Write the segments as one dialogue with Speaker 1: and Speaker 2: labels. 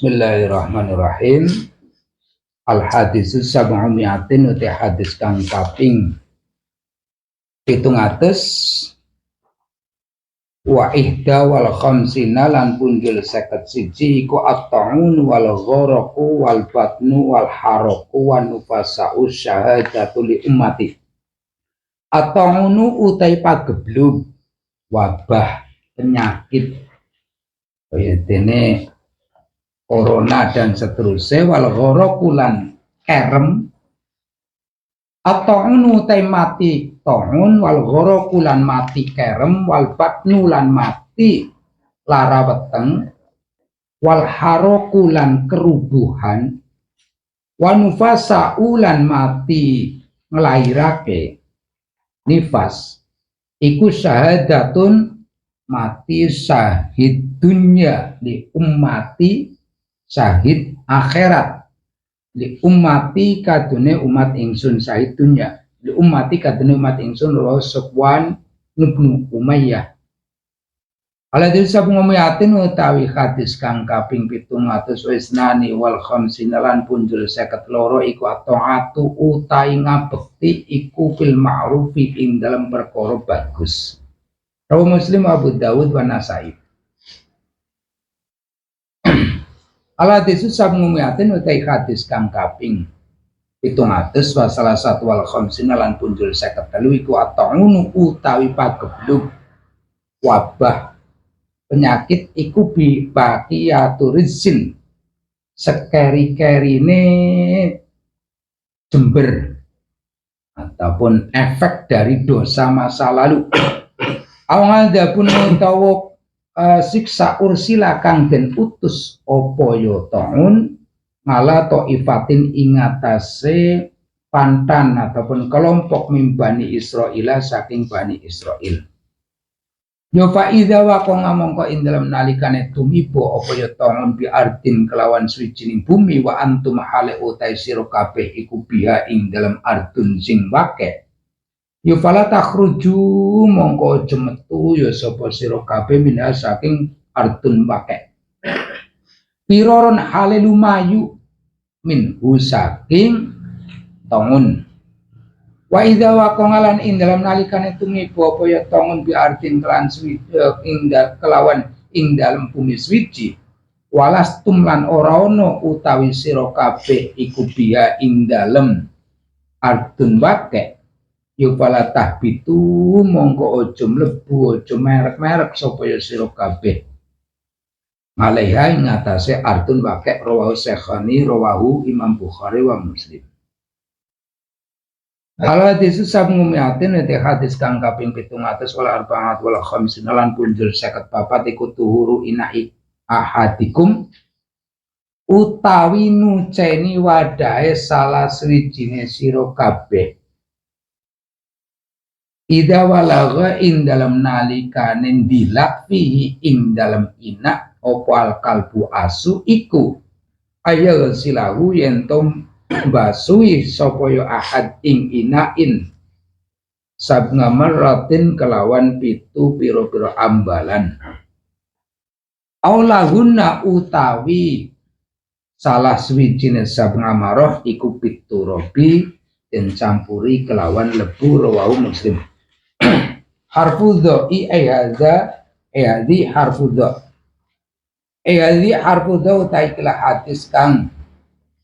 Speaker 1: Bismillahirrahmanirrahim. Al hadisus sab'u mi'atin uti hadis kang kaping 700 wa ihda wal khamsina lan punjul 51 iku at-ta'un wal gharaqu wal batnu wal haraku wan nufasa'u syahadatu li ummati. At-ta'unu utai pageblug wabah penyakit kaya dene corona dan seterusnya wal ghorokulan kerem atau utai mati tohun wal ghorokulan mati kerem wal batnulan mati lara weteng wal harokulan kerubuhan wanufasa ulan mati ngelairake nifas iku syahadatun mati syahid dunya di ummati syahid akhirat li ummati kadune umat ingsun syahid dunya li ummati kadune umat ingsun rawa Sufyan bin Umayyah. Aladil sabu ngomiatin utawi hadis kang kaping 700 wisnani wal khamsin lan punjul 52 iku at-ta'atu utai ngabekti iku fil ma'rufi ing dalam perkara bagus. Rawa Muslim, Abu Dawud wa Nasai. Al-hadis sabu ngomiatin utai hadis kang kaping 700 wa salah satu wal khamsin lan punjul 53 iku at-ta'unu utawi pageblug wabah penyakit iku bi baqiyatu rizin sekeri-kerine jember ataupun efek dari dosa masa lalu. Awalnya pun utawa siksa ursila kang den utus apa ya taun ngala ifatin ingatase pantan ataupun kelompok mimbani Israila saking Bani Israil. Yo fa idza wa mongko ing dalem nalikane tumibo apa ya taun bi ardin kelawan swijining bumi wa antum hale utai sira kabeh iku biha ing dalem ardun sing wake. Yo fala takhruju mongko aja metu ya sapa sira kabeh minha saking ardun wake. Piroron hale lumayu minhu saking tongun. Wa idza waqalan ing dalam nalikane tumiba apa ya tongun bi ardin kelan kelawan ing dalam bumi swiji walas tumlan ora ono utawi sira kabeh iku biya ing dalem ardun wake yupala tahbitu mongko aja mlebu aja merek-merek sapa ya sira kabeh alaiha ing atase ardun wake rawahu Syekhani rawahu Imam Bukhari wa Muslim. Al-hadis sabu ngumiatin ete hadis kang kaping 700 wal arba'at wal khamsin lan punjul 54 iku tuhuru ina'i ahadikum utawi nuceni wadahe salah swijine sira kabeh ida walagha ing dalam nalikane dilak fihi ing dalam ina apa al kalbu asu iku ayal silahu yentom basui sapa ya ahad ing inain sabna marratin kelawan pitu pira-pira ambalan aulahunna utawi salah swijine sabna marah iku pitu robi den campuri kelawan lebu rawahu Muslim. Harfudho i'adza i'adzi harfudho i'adzi harfudho taiklah hadis kang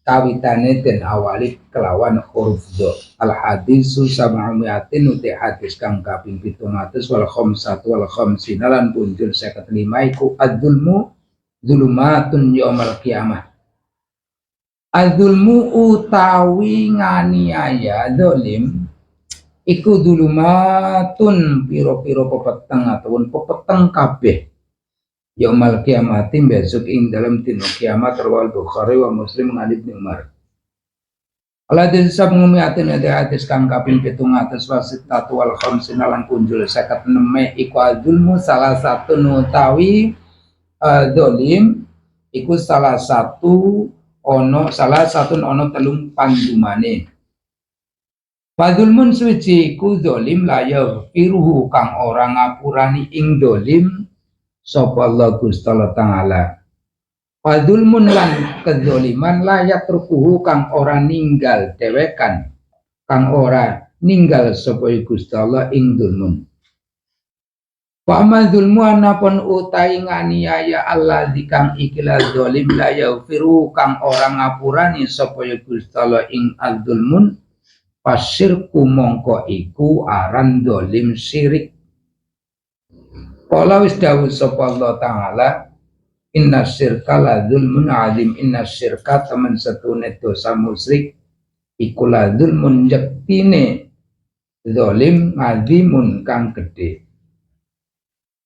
Speaker 1: kawitane den awali kelawan huruf dha. Al hadisu sab'umiatin uti hadis kang kaping 700 wal khamsatu wal khamsin lan punjul 55 iku adzulmu zulumatun yaumil qiyamah. Adzulmu utawi nganiaya zalim iku zulumatun pira-pira pepeteng ataupun pepeteng kabeh Yaumal kiamati besok ing dalam dina kiamat rawal Bukhari wa Muslim ngadib Ibnu Umar. Al-hadis sab ngumiatin ada hadis kang kaping 700 wasitatu wal khamsin lan punjul 56 iku adzulmu salah satu nutawi dolim iku salah satu ono telung pandumane. Fadzulmun suci iku dolim layaw firuhu kang ora ngapurani ing dolim sapa Allah Gusti Ta'ala Wadulmun lan kedzaliman layat rukuhu kang ora ninggal dewekan, kang ora ninggal sapa Gusti Allah ing dulmun. Wa amal dzulmu anapun utai nganiaya Allah kang ikilah zalim la yaghfiru kang ora ngapurani sapa Gusti Allah ing adzulmun pasirku mongko iku aran zalim syirik. Kala wis dawuh sapa Allah taala inna syirka la dzulmun azim inna syirka temen setune dosa musyrik iku la dzulmun yektine zalim azimun kang gedhe.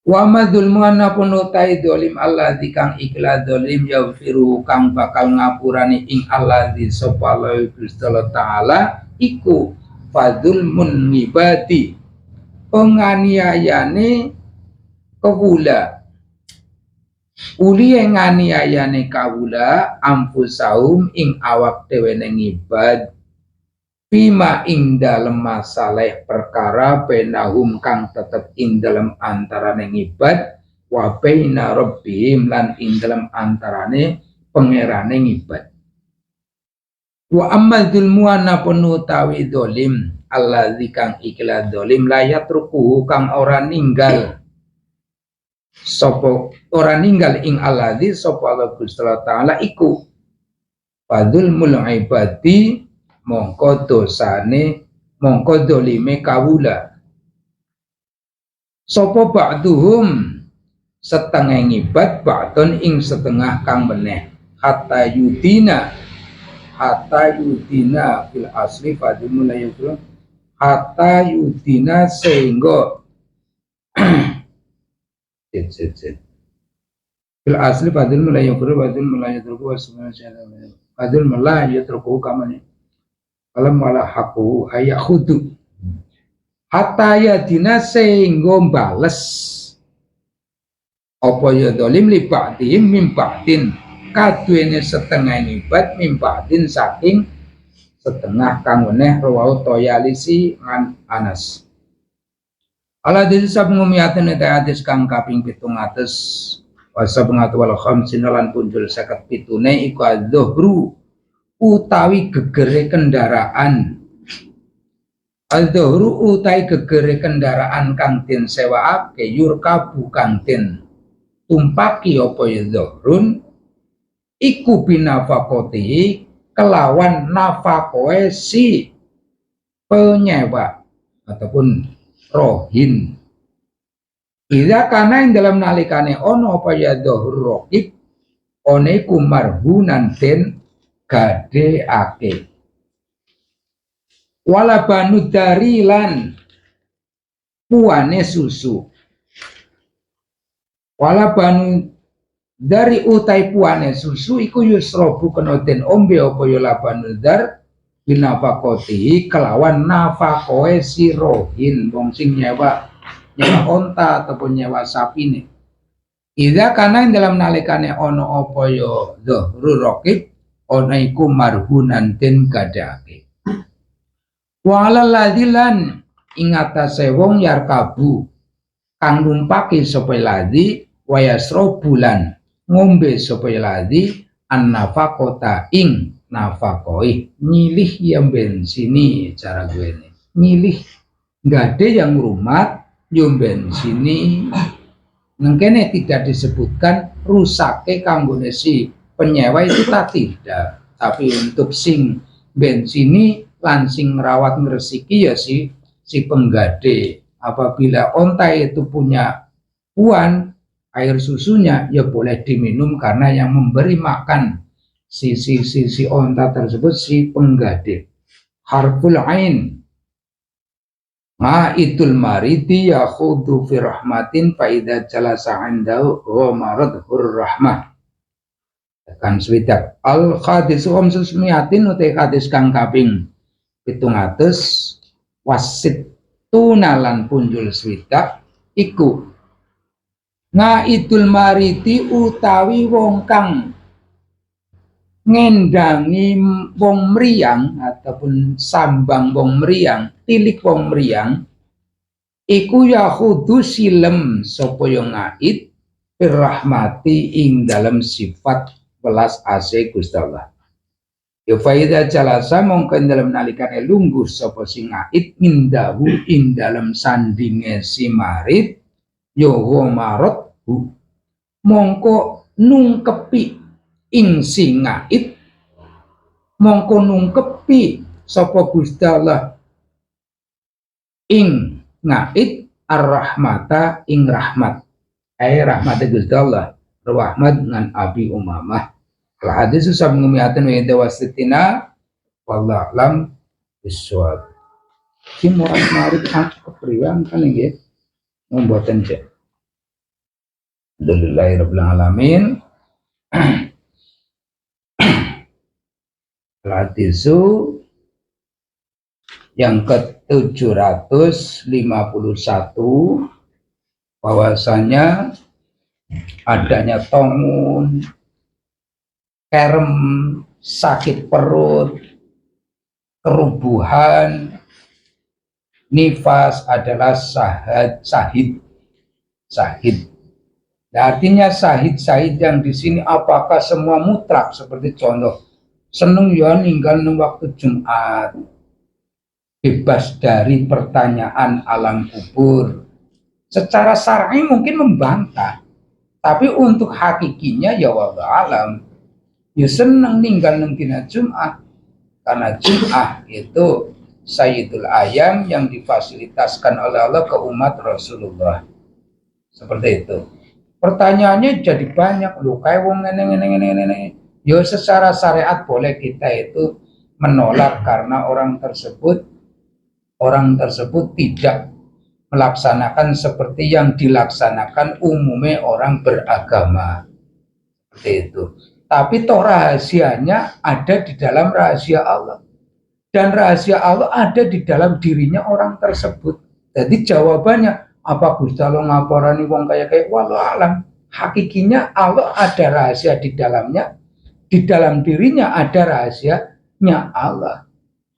Speaker 1: Wa madzulmu anapun utai zalim allazi kang ikhlas zalim yaghfiru kang bakal ngapurani ing allazi sapa Allah Gusti taala iku fadzulmun ngibadi penganiayane kawula uli nganiayane kawula ampusaum ing awak dhewe ngibad bima ing dalem masalah perkara benahum kang tetep ing dalem antarane ngibad wa baina rabbihim lan ing dalem antarane pangerane ngibad. Wa ammal dzulmu anapun utawi zalim allazi kang ikhlas zalim layat rukuhu kang ora ninggal sapa ora ninggal ing allazi sapa Allah Gusti taala iku fadzulmul ibadi mongko dosane mongko dolime kawula sapa ba'duhum setengah ngibad ba'don ing setengah kang meneh hatta yudina fil asli fadimul ayukum hatta yudina sehingga fil asli fadimul ayukum fadimul ayukum fadimul ayukum kamane alam wala haku ayakhudu hatta yadina sehingga bales apa ya dolim li ba'dihim min ba'din kaduene setengah ngibat min ba'din saking setengah kang meneh rawahu Toyalisi ngan Anas. Ala disab ngumiaten eta hadis kang kaping 700 wasa pengatu wal khamsin lan punjul 57 iku az-zuhru utawi gegere kendaraan al-dhuhru utawi gegere kendaraan kang den sewaake yurkabu kang den tumpaki apa ya zuhrun iku binafaqati kelawan nafakoe si penyewa ataupun rohin ila kana ing dalam nalikane ono apa ya dhuhur raqib one iku marhunan den gade ake wala banu darilan puane susu wala banu dari utai puane susu iku yusrobu kena den ombe apa ya labanu dar binafaqati kelawan nafakoe si rohin wong sing nyewa onta ataupun nyewa sapine ida kana ing dalam nalikane ono apa ya dhuhur raqib ana iku marhunan den gadake wala ladilan ing atase wong yarkabu kang numpaki sapa ladi wayasrobulan ngombe sapa ladi annafaqata ing nafaqoi nyilih yang bensini cara gue ini nyilih gade yang rumat yang bensini nengkene tidak disebutkan rusake kanggone si penyewa itu tidak tapi untuk sing bensini lansing merawat ngresiki ya si penggade apabila onta itu punya puan air susunya ya boleh diminum karena yang memberi makan si onta tersebut si penggade harful ain ma'idul maridi yakhudu fi rahmatin faida jalasa indahu ghamaratuhur rahmah kan swidak al hadis susmiatin utai hadis kang kaping 700 wasit tunalan punjul swidak iku ngaidul mariti utawi wong kang ngendangi wong mriyang ataupun sambang wong mriyang tilik wong mriyang iku yahudu silem sapa yo ngaid rahmati ing dalam sifat welas ase Gusti Allah. Ya faida jalasa mongko dalam nalikane lungguh sapa sing ngait mindahu ing dalam sandinge si marid ya marot mongko nungkepi ing sing ngait mongko nungkepi sapa Gusti Allah ing ngait ar-rahmata ing rahmat rahmat Gusti Allah rahmat ngan Abi Umamah al hadis susah mengumiatan wa yada wasitina wallah lam biswab si morat marit kepriwan kan nggih membuatan cek alhamdulillahirabbil alamin. Hadisu yang ke-751 bahwasanya adanya tongun, kerem, sakit perut, kerubuhan, nifas adalah sahid. Nah, artinya sahid yang di sini apakah semua mutlak seperti contoh seneng ya ninggal waktu Jumat, bebas dari pertanyaan alam kubur. Secara syar'i mungkin membantah, tapi untuk hakikinya ya wallahu alam ya seneng ninggal dina Jumat karena Jumat itu sayyidul ayam yang difasilitaskan oleh Allah ke umat Rasulullah. Seperti itu. Pertanyaannya jadi banyak loh, kayak wong ngene. Ya secara syariat boleh kita itu menolak karena orang tersebut tidak melaksanakan seperti yang dilaksanakan umumnya orang beragama. Seperti itu. Tapi toh rahasianya ada di dalam rahasia Allah. Dan rahasia Allah ada di dalam dirinya orang tersebut. Jadi jawabannya apa Gusti Allah ngaporani wong kayak walau alam. Hakikinya Allah ada rahasia di dalamnya. Di dalam dirinya ada rahasianya Allah.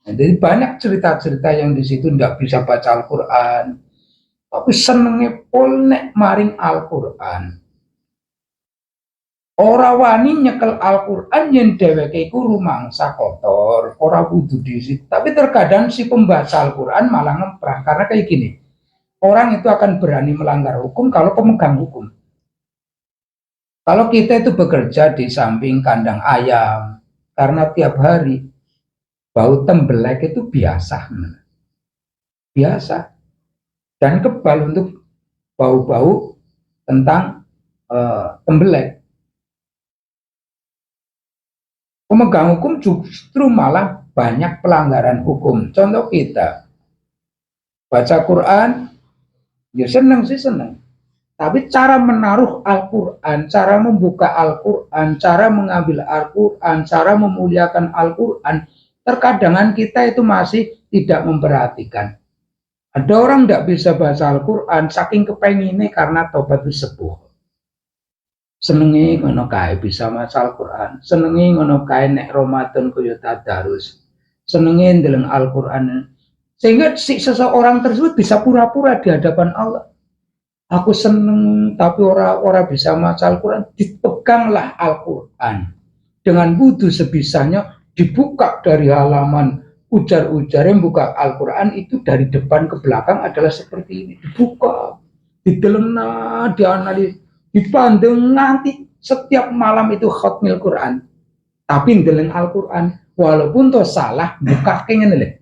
Speaker 1: Nah, jadi banyak cerita-cerita yang di situ tidak bisa baca Al-Quran, tapi senengnya pol nek maring Al-Quran. Ora wani nyekel Al-Quran yang dheweke iku rumangsa kotor, ora kudu diisi. Tapi terkadang si pembaca Al-Quran malah ngemprah karena kayak gini. Orang itu akan berani melanggar hukum kalau pemegang hukum. Kalau kita itu bekerja di samping kandang ayam, karena tiap hari bau tembelek itu biasa, dan kebal untuk bau-bau tentang tembelek. Pemegang hukum justru malah banyak pelanggaran hukum. Contoh kita baca Quran, ya senang. Tapi cara menaruh Al-Quran, cara membuka Al-Quran, cara mengambil Al-Quran, cara memuliakan Al-Quran, terkadang kita itu masih tidak memperhatikan. Ada orang tidak bisa baca Al-Quran, saking kepenginnya karena tobat sepuh. Senengi ngono kae bisa maca Al-Quran, senengi ngono kae nek Ramadan kaya tadarus, senengi ndeleng Al-Quran, sehingga si seseorang tersebut bisa pura-pura di hadapan Allah. Aku seneng tapi ora bisa maca Al-Quran. Dipeganglah Al-Quran dengan wudhu sebisanya, dibuka dari halaman ujar-ujar yang buka Al-Quran itu dari depan ke belakang adalah seperti ini, dibuka, didelena, dianalisis, dipandang nanti setiap malam itu khatmil Quran. Tapi ndeleng Al-Quran walaupun toh salah buka kengen lho.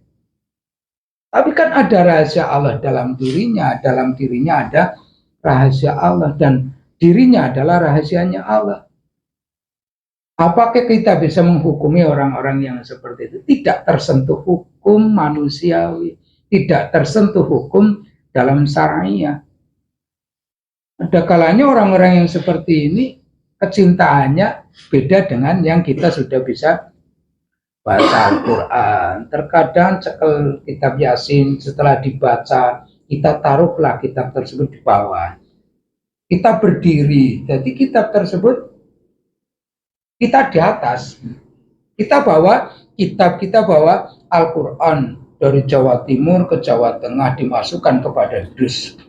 Speaker 1: Tapi kan ada rahasia Allah dalam dirinya ada rahasia Allah dan dirinya adalah rahasianya Allah. Apakah kita bisa menghukumi orang-orang yang seperti itu? Tidak tersentuh hukum manusiawi, tidak tersentuh hukum dalam syariah. Ada kalanya orang-orang yang seperti ini kecintaannya beda dengan yang kita sudah bisa baca Al-Quran. Terkadang cekel kitab Yasin setelah dibaca, kita taruhlah kitab tersebut di bawah. Kita berdiri, jadi kitab tersebut kita di atas. Kita bawa kitab, kita bawa Al-Quran dari Jawa Timur ke Jawa Tengah dimasukkan kepada dus.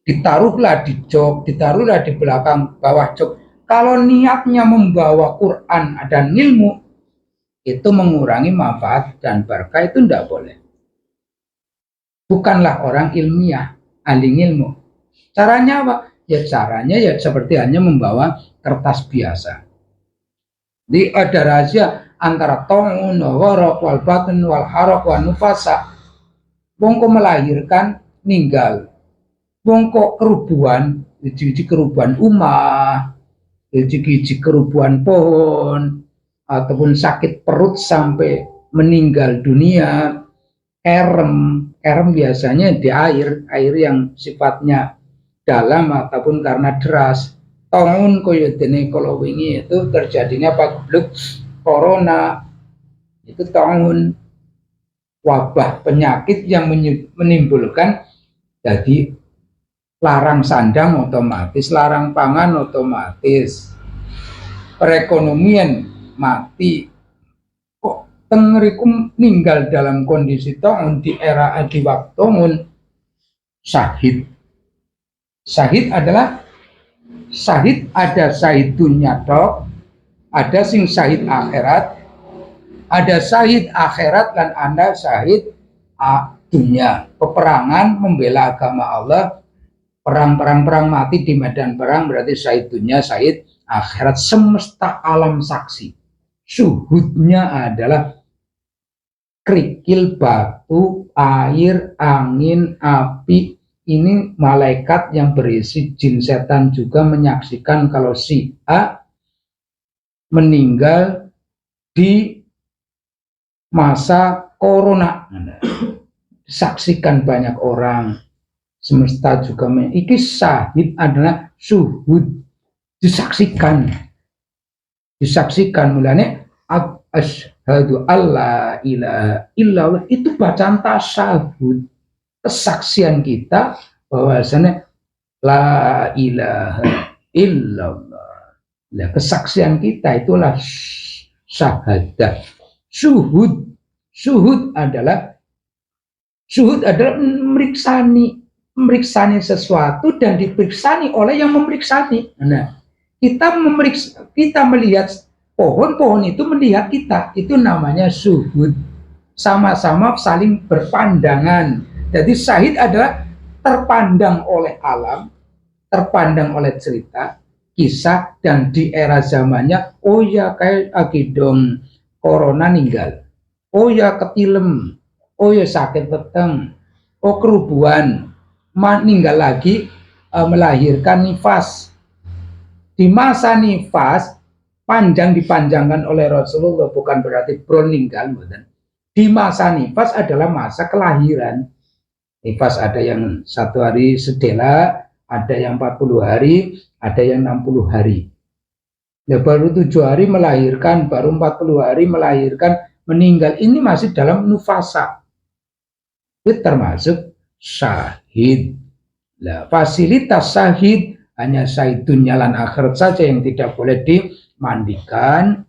Speaker 1: Ditaruhlah di jok, ditaruhlah di belakang bawah jok. Kalau niatnya membawa Quran dan ilmu, itu mengurangi manfaat dan berkah, itu tidak boleh. Bukanlah orang ilmiah, ahli ilmu. Caranya apa? Ya caranya ya seperti hanya membawa kertas biasa. Jadi ada rahasia antara ta'un, warok, wal batun, wal harok, wal nufasa. Bongko melahirkan, ninggal. Bongko kerubuhan, iji kerubuhan umah, iji kerubuhan pohon, ataupun sakit perut sampai meninggal dunia. Kerem biasanya di air yang sifatnya dalam ataupun karena deras. Tahun koyo dene kalau wingi itu terjadinya pagebluk corona, itu tahun wabah penyakit yang menimbulkan jadi larang sandang otomatis, larang pangan otomatis, perekonomian mati. Kok tengerikum meninggal dalam kondisi tahun di era di waktu syahid. Syahid adalah syahid, ada syahid dunia tok, ada sing syahid akhirat, ada syahid akhirat dan ada syahid dunia. Peperangan membela agama Allah, perang mati di medan perang, berarti syahid dunia, syahid akhirat. Semesta alam saksi. Syuhudnya adalah kerikil, batu, air, angin, api. Ini malaikat yang berisi jin setan juga menyaksikan kalau si A meninggal di masa corona. Disaksikan banyak orang. Semesta juga iki syahid adalah syuhud, disaksikan mulanya asyhadu alla ilaha illallah, itu bacaan tasyahud, kesaksian kita bahwasanya la ilaha illallah. Nah, kesaksian kita itulah syahadat. Syuhud adalah meriksani sesuatu dan diperiksani oleh yang memeriksani. Nah, kita melihat pohon itu melihat kita, itu namanya syuhud. Sama-sama saling berpandangan. Jadi syahid adalah terpandang oleh alam, terpandang oleh cerita, kisah, dan di era zamannya, oh ya kayak agidong corona ninggal, oh ya ketilem, oh ya sakit peteng, oh kerubuhan, meninggal lagi, melahirkan nifas. Di masa nifas dipanjangkan oleh Rasulullah, bukan berarti meninggal. Di masa nifas adalah masa kelahiran. Nifas ada yang 1 hari sedela, ada yang 40 hari, ada yang 60 hari. Ya, baru 7 hari melahirkan, baru 40 hari melahirkan, meninggal. Ini masih dalam nufasa. Itu termasuk syahid. Nah, fasilitas syahid hanya syahid dunia lan akhirat saja yang tidak boleh dimandikan,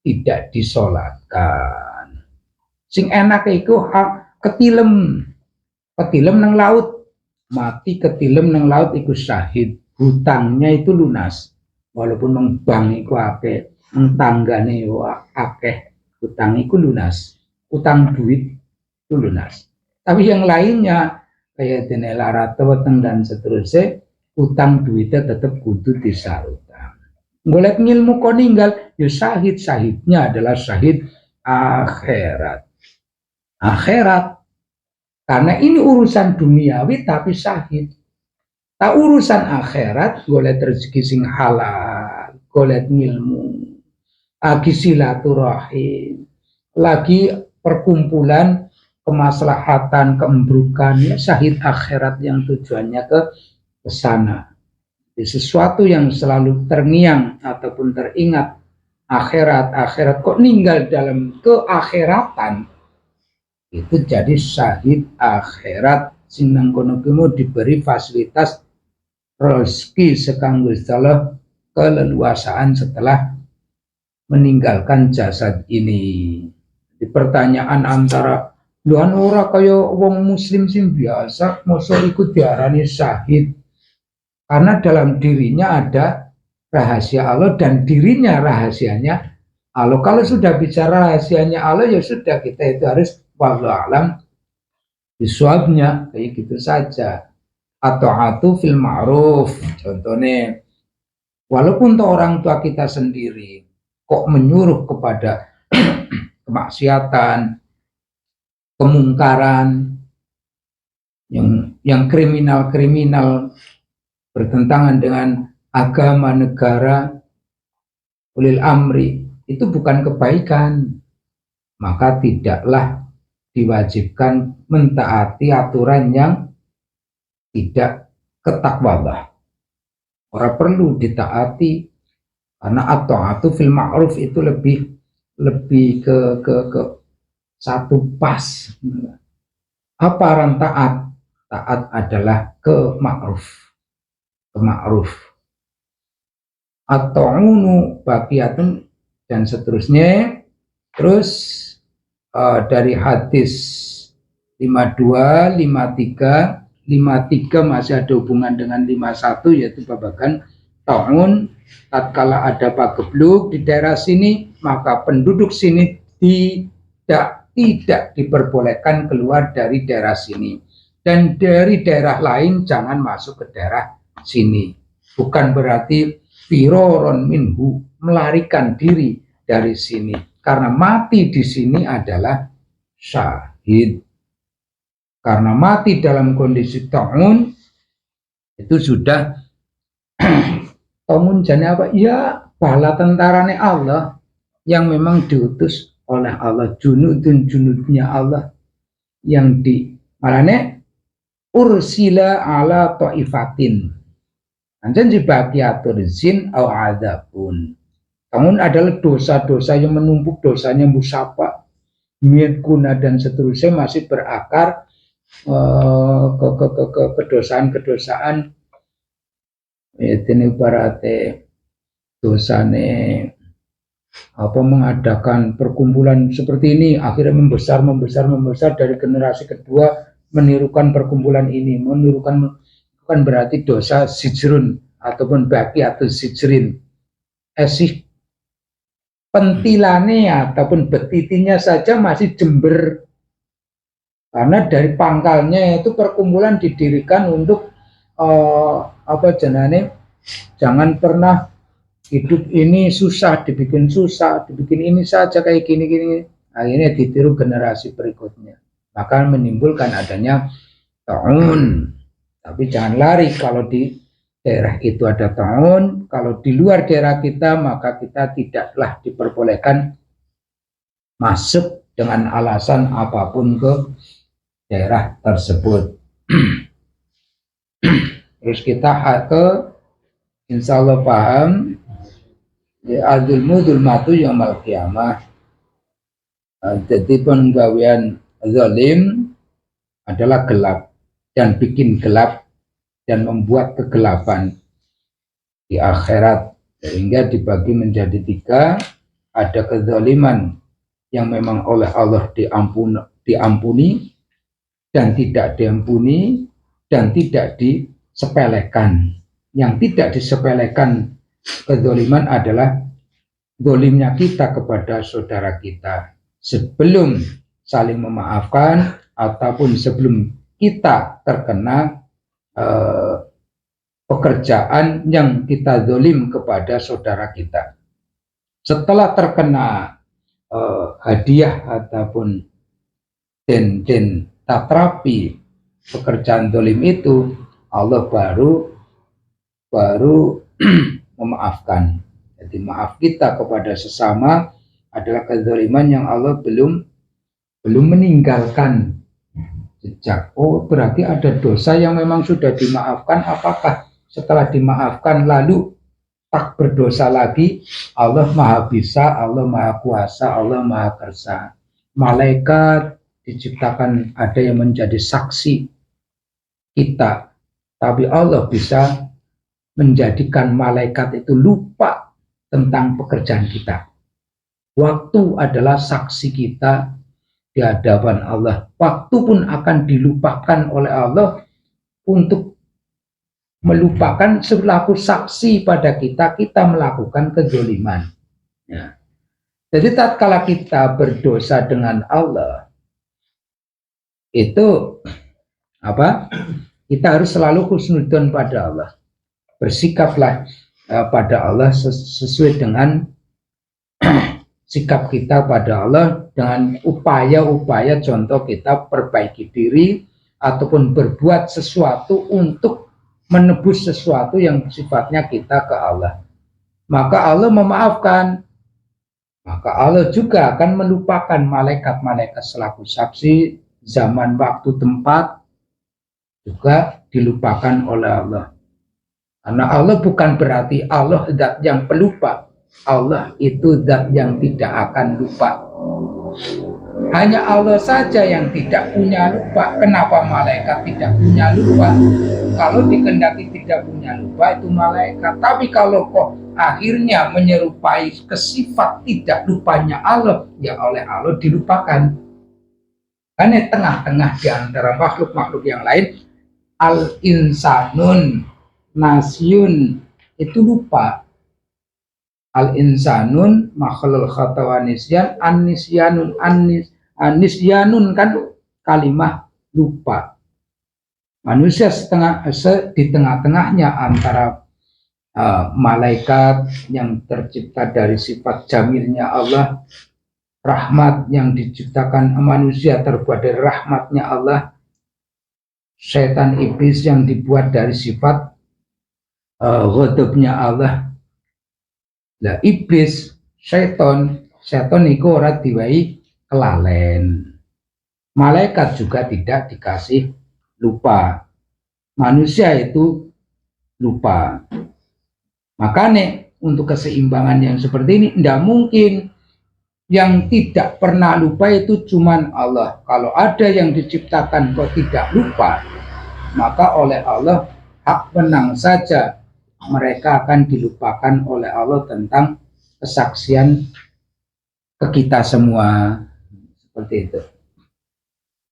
Speaker 1: tidak disolatkan. Sing enak itu ketilem nang laut, mati ketilem nang laut iku syahid, hutangnya itu lunas. Walaupun mengbang iku akeh, tanggane akeh, hutang iku lunas. Utang duit itu lunas. Tapi yang lainnya kayak dene larat weteng dan seterusnya, utang duitnya tetap kudu disarutang. Golek ngilmu kok ninggal, ya syahidnya adalah syahid akhirat. Karena ini urusan duniawi tapi syahid. Tak urusan akhirat, golek rezeki sing halal, golek ngilmu, lagi silaturahim, lagi perkumpulan kemaslahatan, keembrukan, ya syahid akhirat yang tujuannya ke sana. Sesuatu yang selalu terngiang ataupun teringat akhirat kok ninggal dalam keakhiratan, itu jadi syahid akhirat. Sinang kono diberi fasilitas rezeki sekanggo salah keleluasaan setelah meninggalkan jasad ini. Di pertanyaan antara luan ora kaya wong muslim sing biasa mosok iku diarani syahid, karena dalam dirinya ada rahasia Allah dan dirinya rahasianya Allah. Kalau sudah bicara rahasianya Allah, ya sudah, kita itu harus wallahu alam bisawabnya, kayak gitu saja. Atau fil ma'ruf, contohnya, walaupun tuh orang tua kita sendiri kok menyuruh kepada kemaksiatan, kemungkaran, yang kriminal-kriminal, bertentangan dengan agama negara, ulil amri, itu bukan kebaikan, maka tidaklah diwajibkan mentaati aturan yang tidak ketakwaan. Orang perlu ditaati, karena atau fil ma'ruf itu lebih ke satu pas. Apa orang taat? Taat adalah ke ma'ruf. Atau baqiatun dan seterusnya. Terus dari hadis 52, 53, 53 masih ada hubungan dengan 51, yaitu babakan ta'un. Tatkala ada pagebluk di daerah sini, maka penduduk sini tidak diperbolehkan keluar dari daerah sini, dan dari daerah lain jangan masuk ke daerah sini. Bukan berarti firoron minhu, melarikan diri dari sini, karena mati di sini adalah syahid. Karena mati dalam kondisi ta'un itu sudah ta'un jadi apa? Ya, bala tentaranya Allah yang memang diutus oleh Allah, junudnya Allah yang di malahnya ursila ala ta'ifatin. Anjen jibakiatur zin au adabun. Ta'un adalah dosa-dosa yang menumpuk, dosanya musafah, mirkuna dan seterusnya, masih berakar kedosaan-kedosaan. Itu ibaratnya dosane mengadakan perkumpulan seperti ini, akhirnya membesar dari generasi kedua, menirukan perkumpulan ini, bukan berarti dosa sijrun ataupun baki atau sijrin. Pentilane ataupun betitinya saja masih jember, karena dari pangkalnya itu perkumpulan didirikan untuk jangan pernah hidup ini susah, dibikin ini saja kayak gini, akhirnya ditiru generasi berikutnya, maka menimbulkan adanya ta'un. Tapi jangan lari, kalau di daerah itu ada ta'un, kalau di luar daerah kita, maka kita tidaklah diperbolehkan masuk dengan alasan apapun ke daerah tersebut. Terus kita insya Allah paham, dzulmatu yaumil qiyamah. Jadi penggawean zalim adalah gelap, dan bikin gelap dan membuat kegelapan di akhirat, sehingga dibagi menjadi 3. Ada kezaliman yang memang oleh Allah diampuni dan tidak diampuni dan tidak disepelekan. Yang tidak disepelekan kezaliman adalah zalimnya kita kepada saudara kita, sebelum saling memaafkan ataupun sebelum kita terkena pekerjaan yang kita zalim kepada saudara kita. Setelah terkena hadiah ataupun den tatrapi pekerjaan zalim itu, Allah baru memaafkan. Jadi maaf kita kepada sesama adalah kezaliman yang Allah belum meninggalkan jejak. Oh, berarti ada dosa yang memang sudah dimaafkan. Apakah setelah dimaafkan lalu tak berdosa lagi? Allah Maha Bisa, Allah Maha Kuasa, Allah Maha Kersa. Malaikat diciptakan ada yang menjadi saksi kita, tapi Allah bisa menjadikan malaikat itu lupa tentang pekerjaan kita. Waktu adalah saksi kita di hadapan Allah. Waktu pun akan dilupakan oleh Allah untuk melupakan selaku saksi pada kita melakukan kezaliman. Ya. Jadi tatkala kita berdosa dengan Allah, itu apa? Kita harus selalu husnudzon pada Allah. Bersikaplah pada Allah sesuai dengan sikap kita pada Allah, dengan upaya-upaya contoh kita perbaiki diri ataupun berbuat sesuatu untuk menebus sesuatu yang sifatnya kita ke Allah. Maka Allah memaafkan. Maka Allah juga akan melupakan malaikat-malaikat selaku saksi, zaman, waktu, tempat juga dilupakan oleh Allah. Karena Allah bukan berarti Allah zat yang pelupa. Allah itu zat yang tidak akan lupa. Hanya Allah saja yang tidak punya lupa. Kenapa malaikat tidak punya lupa? Kalau dikehendaki tidak punya lupa itu malaikat. Tapi kalau kok akhirnya menyerupai kesifat tidak lupanya Allah, ya oleh Allah dilupakan. Karena tengah-tengah di antara makhluk-makhluk yang lain, al-insanun nasyun itu lupa. Al-insanun makhlul khata nisyan, nisyanun kan kalimah lupa. Manusia di tengah-tengahnya antara malaikat yang tercipta dari sifat jamilnya Allah, rahmat yang diciptakan manusia terbuat dari rahmatnya Allah, setan iblis yang dibuat dari sifat ghadabnya Allah. Lah iblis, setan iku ora diwai kelalen. Malaikat juga tidak dikasih lupa. Manusia itu lupa. Makanya untuk keseimbangan yang seperti ini tidak mungkin. Yang tidak pernah lupa itu cuman Allah. Kalau ada yang diciptakan kok tidak lupa, maka oleh Allah hak menang saja mereka akan dilupakan oleh Allah tentang kesaksian ke kita semua. Seperti itu.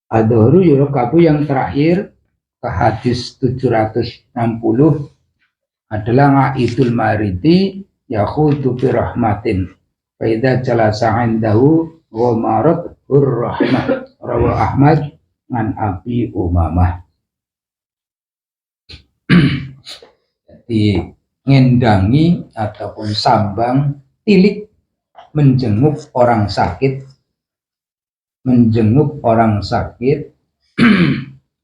Speaker 1: Adhuru yurokabu yang terakhir ke hadis 760 adalah nga'idul mariti yakhudu fi rahmatin faida jalasa indahu ghomarat hurrahmah rawa Ahmad an Abi Umamah. Jadi ngendangi ataupun sambang tilik menjenguk orang sakit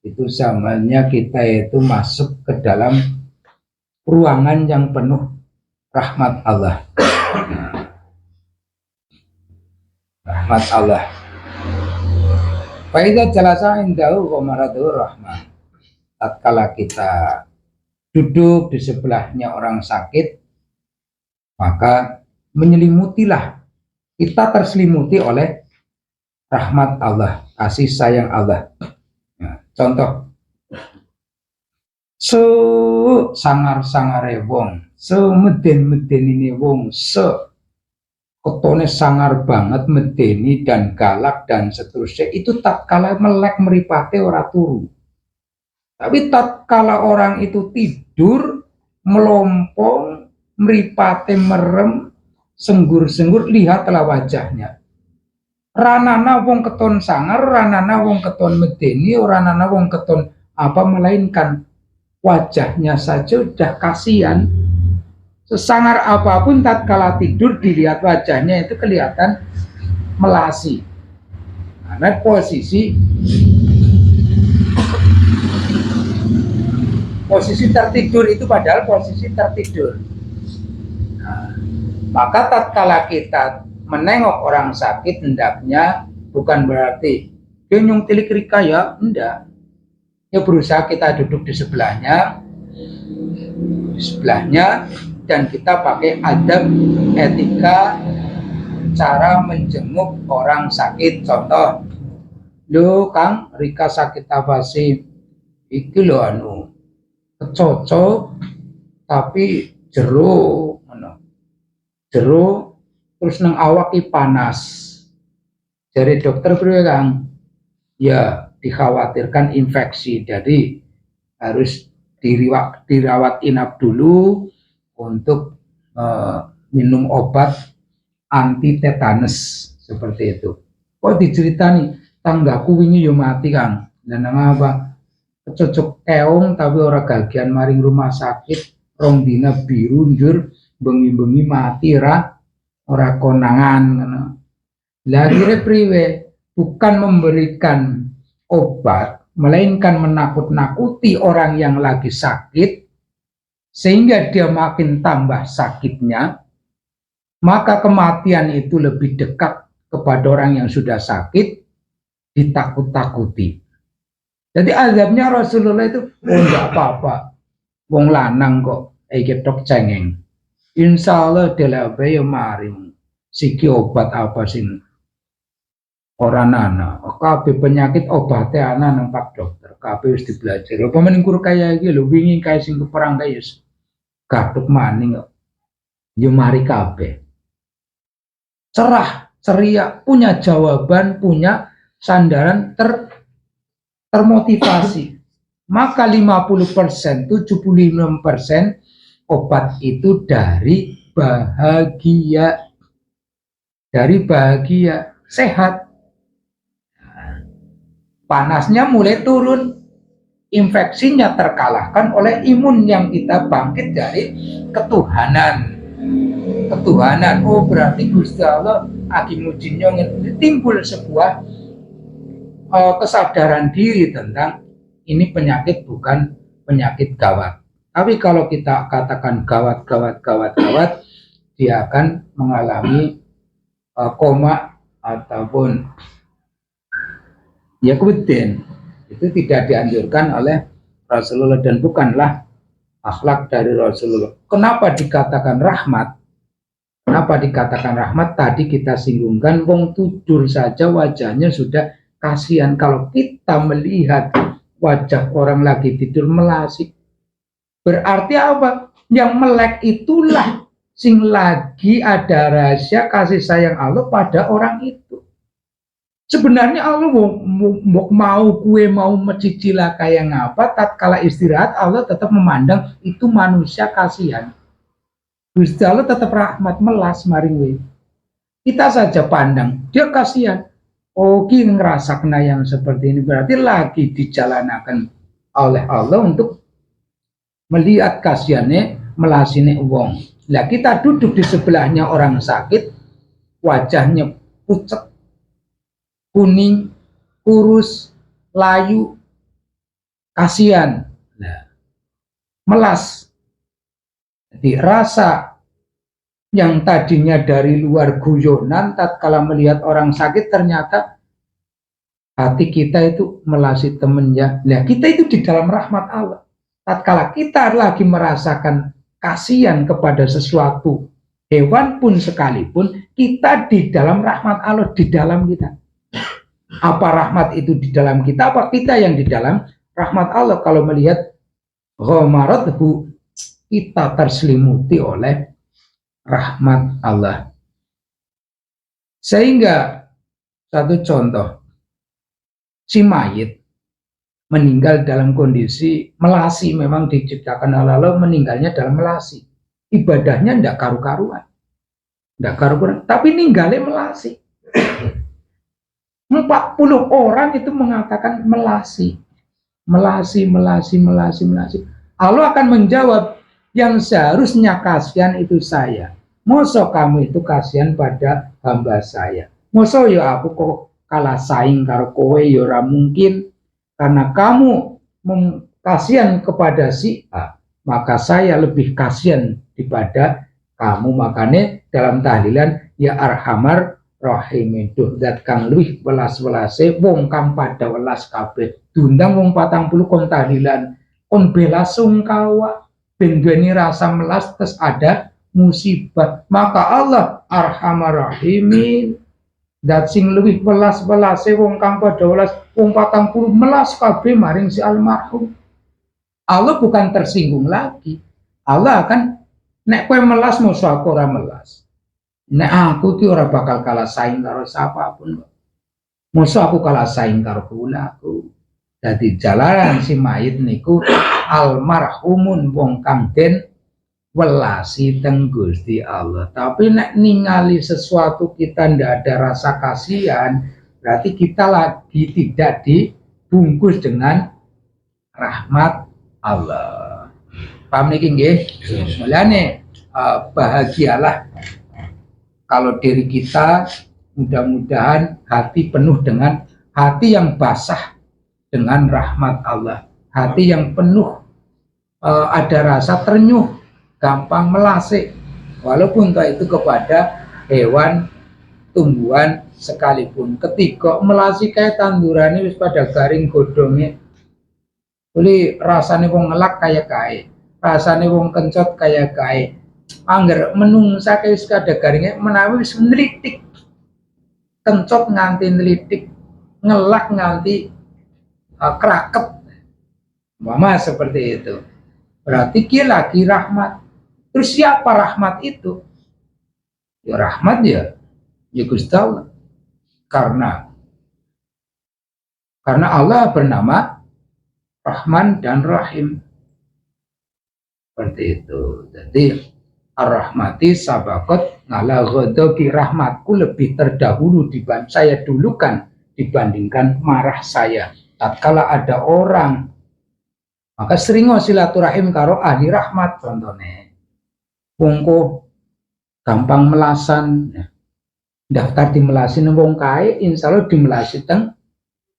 Speaker 1: itu samanya kita itu masuk ke dalam ruangan yang penuh rahmat Allah. Rahmat Allah. Faida jalasa indahu qamaratur rahmah. Tatkala kita duduk di sebelahnya orang sakit, maka menyelimutilah, kita terselimuti oleh rahmat Allah, kasih sayang Allah. Nah, contoh, sangar-sangare wong, meden-medenine wong, ketone sangar banget medeni dan galak dan seterusnya, itu tatkala melek meripate ora turu. Tapi tatkala orang itu tidur, melompong, meripate merem, senggur-senggur, lihatlah wajahnya. Ranana wong keton sangar, ranana wong keton medeni, ranana wong keton apa, melainkan wajahnya saja udah kasihan. Sesangar apapun tatkala tidur dilihat wajahnya itu kelihatan melasi. Karena posisi tertidur itu padahal posisi tertidur. Nah, maka tatkala kita menengok orang sakit, hendaknya bukan berarti dia nyungtilik rika ya, enggak. Ya berusaha kita duduk di sebelahnya dan kita pakai adab etika cara menjenguk orang sakit. Contoh, lo Kang rika sakit apa sih? Iki lo anu kecocok tapi jero terus nang awaki panas. Dari dokter priwe Kang? Ya dikhawatirkan infeksi, jadi harus dirawat inap dulu untuk minum obat anti tetanus seperti itu. Kok diceritani tanggaku wingi yo mati Kang. Dan apa? Kecocok keong tapi ora gagian maring rumah sakit rong dina biru njur bengi-bengi mati ora konangan. Lah akhirnya priwe bukan memberikan obat melainkan menakut-nakuti orang yang lagi sakit sehingga dia makin tambah sakitnya, maka kematian itu lebih dekat kepada orang yang sudah sakit, ditakut-takuti. Jadi azabnya Rasulullah itu, enggak apa-apa, wong lanang kok, ketok cengeng. Insya Allah delabe ya maring, siki obat apa sih? Orang nana, kabeh penyakit obatnya anak nang pak dokter, kabeh wis dibelajar. Lho pemeningkur kaya iki lho wingi kae sing keperang kae wis gatuk maning kok. Yo mari kabeh. Cerah, ceria, punya jawaban, punya sandaran termotivasi. Maka 50%, 75% obat itu dari bahagia. Dari bahagia, sehat. Panasnya mulai turun, infeksinya terkalahkan oleh imun yang kita bangkit dari ketuhanan. Ketuhanan, oh berarti Gusti Allah akimujinya timbul sebuah kesadaran diri tentang ini penyakit bukan penyakit gawat. Tapi kalau kita katakan gawat, dia akan mengalami koma ataupun ya kemudian itu tidak dianjurkan oleh Rasulullah dan bukanlah akhlak dari Rasulullah. Kenapa dikatakan rahmat? Kenapa dikatakan rahmat? Tadi kita singgungkan, wong tidur saja wajahnya sudah kasihan. Kalau kita melihat wajah orang lagi tidur melasik, berarti apa? Yang melek itulah sing lagi ada rahasia kasih sayang Allah pada orang itu. Sebenarnya Allah mau kue mau mencicilah kayak ngapa, tatkala istirahat Allah tetap memandang itu manusia kasihan. Gusti Allah tetap rahmat melas maring we. Kita saja pandang dia kasihan. Oh, ki ngerasa kena yang seperti ini berarti lagi dijalankan oleh Allah untuk melihat kasihannya melasine wong. Lah kita duduk di sebelahnya orang sakit, wajahnya pucat, kuning, kurus, layu, kasihan. Nah, melas. Jadi rasa yang tadinya dari luar guyonan, tatkala melihat orang sakit ternyata hati kita itu melasi temennya. Nah, kita itu di dalam rahmat Allah. Tatkala kita lagi merasakan kasihan kepada sesuatu, hewan pun sekalipun, kita di dalam rahmat Allah, di dalam kita. Apa rahmat itu di dalam kita, apa kita yang di dalam rahmat Allah? Kalau melihat ghamaratuhu, kita terselimuti oleh rahmat Allah. Sehingga satu contoh, si mayit meninggal dalam kondisi melasi, memang diciptakan oleh Allah meninggalnya dalam melasi. Ibadahnya tidak karu-karuan. Tidak karu-karuan, tapi ninggalnya melasi. 40 orang itu mengatakan melasi. Melasi. Allah akan menjawab, yang seharusnya kasihan itu saya. Masa kamu itu kasihan pada hamba saya. Masa ya aku kok kalah saing karo kowe ya ora mungkin. Karena kamu kasihan kepada si A, maka saya lebih kasihan daripada kamu. Makanya dalam tahlilan ya arhamar rahimin, dat kang luwih welas-welase wong kang pada welas kabeh. Diundang wong 40 kon tahlilan, kon bela sungkawa, ben duweni rasa melas terus ada musibah. Maka Allah arhamar rahimin, dat sing luwih welas-welase wong kang pada welas wong 40 melas kabeh maring si almarhum. Allah bukan tersinggung lagi. Allah akan nek kowe melas musuh aku ora melas. Nek aku ki ora bakal kalah saing karo siapapun. Musuh aku kalah saing karo kulaku. Dadi jalaran si mayit niku almarhumun wong kang den welasi teng Gusti Allah. Tapi nek ningali sesuatu kita ndak ada rasa kasihan, berarti kita lagi tidak dibungkus dengan rahmat Allah. Paham niki nggih? Mulane bahagialah kalau diri kita mudah-mudahan hati penuh dengan hati yang basah dengan rahmat Allah, hati yang penuh ada rasa ternyuh, gampang melasik, walaupun itu kepada hewan, tumbuhan sekalipun. Ketika melasik kayak tanduran wis pada garing godongnya, boleh rasanya wong ngelak kayak kae, rasanya wong kencot kayak kae. Angger menungsa kayak kada garingnya menawi wis nelitik, kencot nganti nelitik, ngelak nganti kerakep, mama seperti itu. Berarti dia lagi rahmat. Terus siapa rahmat itu? Ya rahmat ya Gusti Allah. Karena Allah bernama Rahman dan Rahim. Seperti itu. Jadi ar-rahmati sabakot ngala ghadabi, rahmatku lebih terdahulu saya dulukan dibandingkan marah saya. Tatkala ada orang, maka sering silaturahim karo ahli rahmat contohnya. Wongko gampang melasan, daftar dimelasi nang wong kae, insyaallah dimelasi teng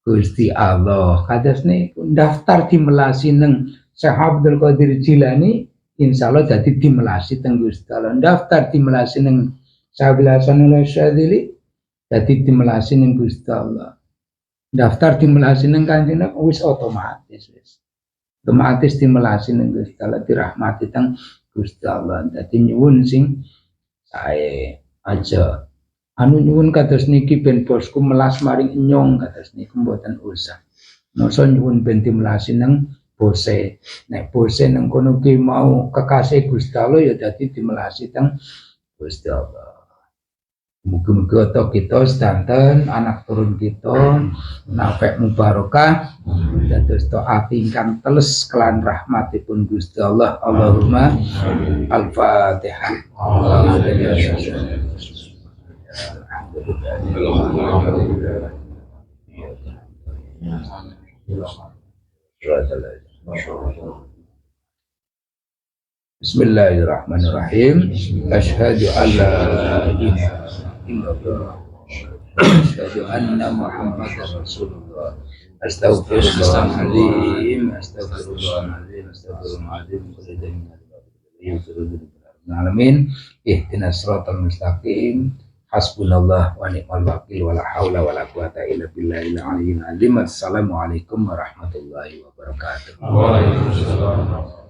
Speaker 1: Gusti Allah. Kados niku daftar dimelasi nang Syekh Abdul Qadir Jilani, insyaallah dadi dimelasi teng Gusti Allah. Daftar dimelasi nang Syekh Hasan Al-Syadzili, dadi dimelasi nang Gusti Allah. Daftar dimelasi nang Kanjeng wis otomatis wis. Otomatis dimelasi nang Gusti Allah, dirahmati teng Gusti Allah. Dadi nyuwun sing sae aja. Anu nyuwun kados niki ben bosku melas maring nyong kados niku mboten usah. Mosok nyuwun ben dimelasi nang bose. Nek bose nang kono ki mau kekasih Gusti Allah ya dadi dimelasi teng Gusti Allah. Muga-muga kita sedanten anak turun kita nafek mubarakah dados taat ingkang teles kelan rahmatipun Gusti Allah. Allahumma al-Fatihah. Bismillahirrahmanirrahim. Asyhadu an la ilaha illallah, asyhadu anna Muhammadar Rasulullah. Astaghfirullahaladzim, astaghfirullahaladzim, astaghfirullahaladzim. Alamin. Ihdinas siratal mustaqim. Hasbunallah wa ni'mal wakil, wala haula wala quwata illa billahil aliyyil azim. Assalamualaikum warahmatullahi wabarakatuh. Waalaikumsalam.